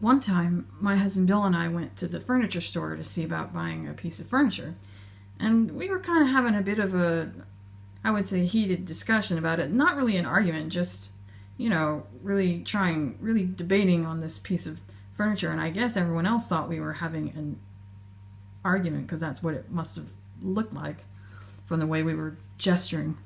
one time, my husband Bill and I went to the furniture store to see about buying a piece of furniture. And we were kind of having a bit of a, I would say, heated discussion about it. Not really an argument, just, really debating on this piece of furniture. And I guess everyone else thought we were having an argument because that's what it must have looked like from the way we were gesturing.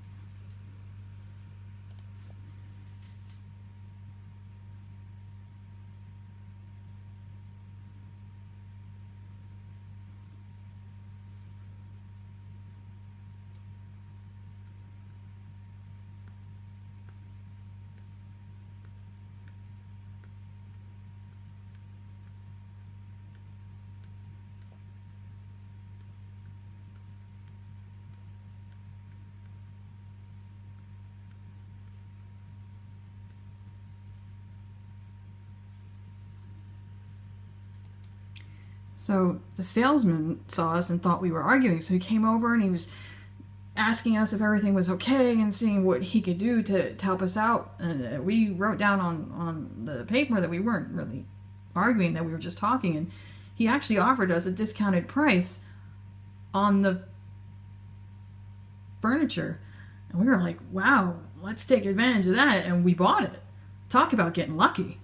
So the salesman saw us and thought we were arguing, so he came over and he was asking us if everything was okay and seeing what he could do to help us out. And we wrote down on the paper that we weren't really arguing, that we were just talking, and he actually offered us a discounted price on the furniture. And we were like, wow, let's take advantage of that, and we bought it. Talk about getting lucky.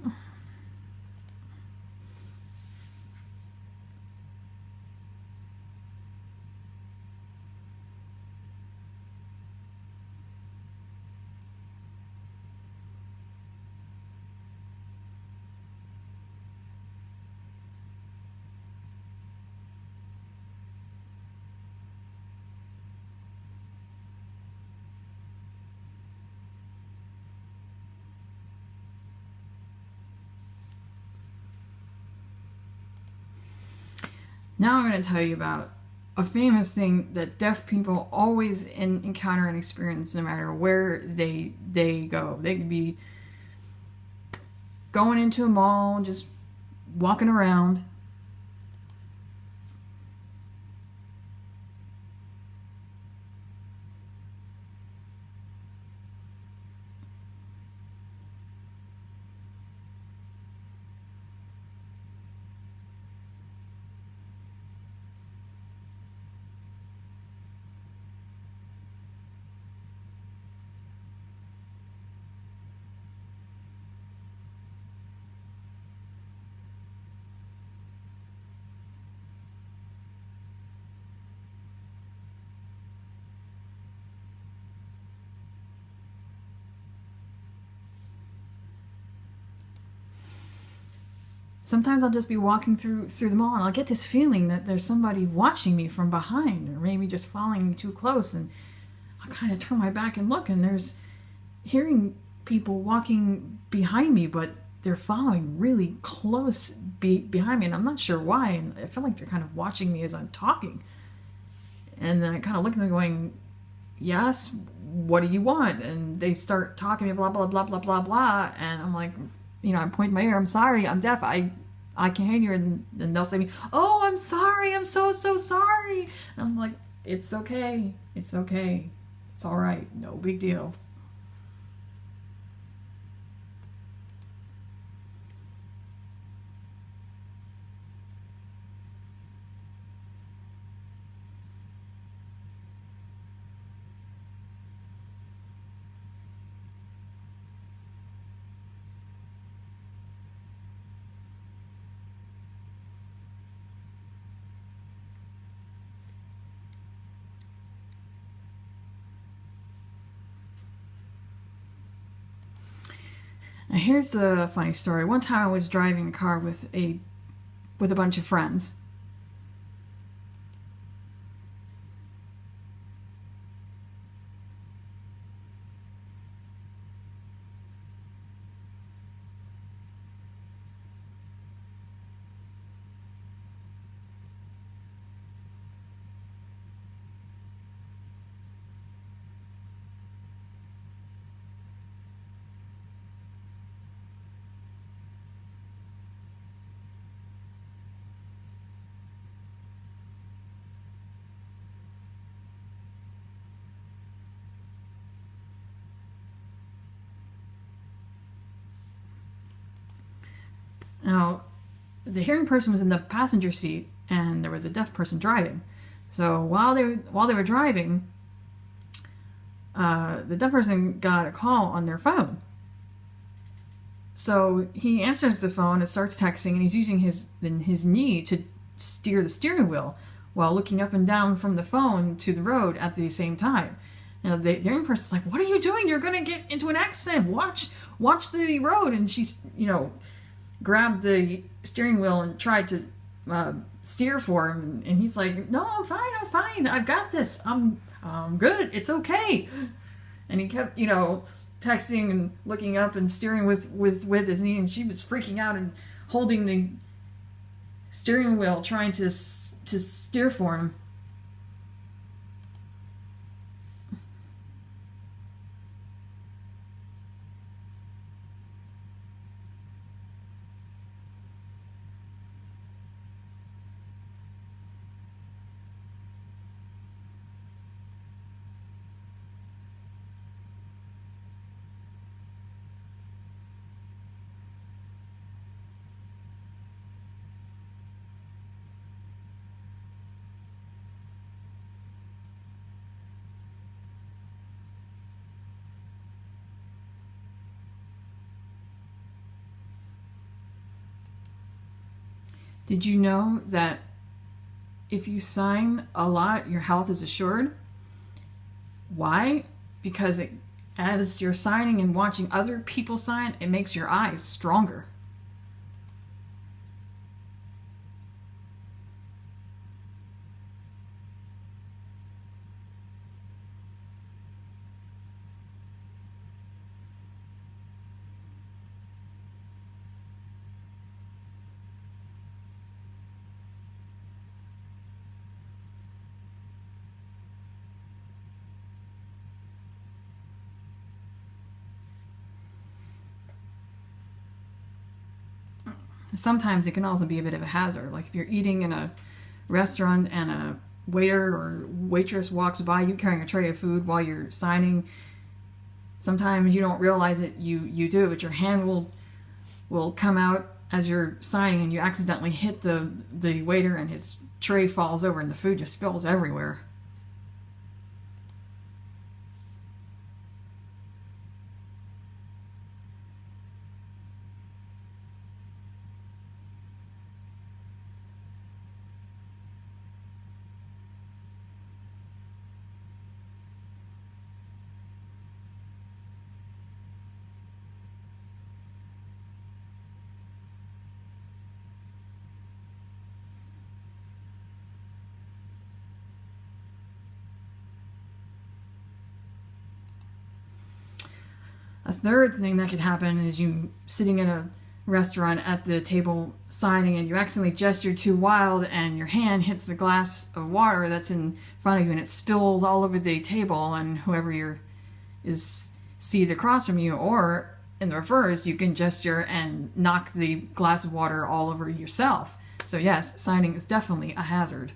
Now I'm going to tell you about a famous thing that deaf people always encounter and experience no matter where they go. They could be going into a mall, just walking around. Sometimes I'll just be walking through the mall and I'll get this feeling that there's somebody watching me from behind, or maybe just following me too close, and I'll kind of turn my back and look, and there's hearing people walking behind me, but they're following really close behind me, and I'm not sure why, and I feel like they're kind of watching me as I'm talking. And then I kind of look at them going, yes, what do you want? And they start talking to me, blah, blah, blah, blah, blah, blah, and I'm like, I'm pointing my ear, I'm sorry, I'm deaf, I can't hear. And they'll say to me, oh, I'm sorry, I'm so sorry. And I'm like, it's okay, it's all right, no big deal. Now here's a funny story. One time I was driving a car with a bunch of friends. Now, the hearing person was in the passenger seat and there was a deaf person driving. So while they were driving, the deaf person got a call on their phone. So he answers the phone and starts texting, and he's using his knee to steer the steering wheel while looking up and down from the phone to the road at the same time. Now the hearing person's like, "What are you doing? You're gonna get into an accident. Watch the road." And she's, grabbed the steering wheel and tried to steer for him, and he's like, "No, I'm fine. I've got this. I'm good. It's okay." And he kept, texting and looking up and steering with his knee, and she was freaking out and holding the steering wheel, trying to steer for him. Did you know that if you sign a lot, your health is assured? Why? Because as you're signing and watching other people sign, it makes your eyes stronger. Sometimes it can also be a bit of a hazard. Like if you're eating in a restaurant and a waiter or waitress walks by you carrying a tray of food while you're signing, sometimes you don't realize it, you do, but your hand will come out as you're signing and you accidentally hit the waiter and his tray falls over and the food just spills everywhere. A third thing that could happen is you sitting in a restaurant at the table signing and you accidentally gesture too wild and your hand hits the glass of water that's in front of you and it spills all over the table and whoever is seated across from you, or in the reverse, you can gesture and knock the glass of water all over yourself. So yes, signing is definitely a hazard.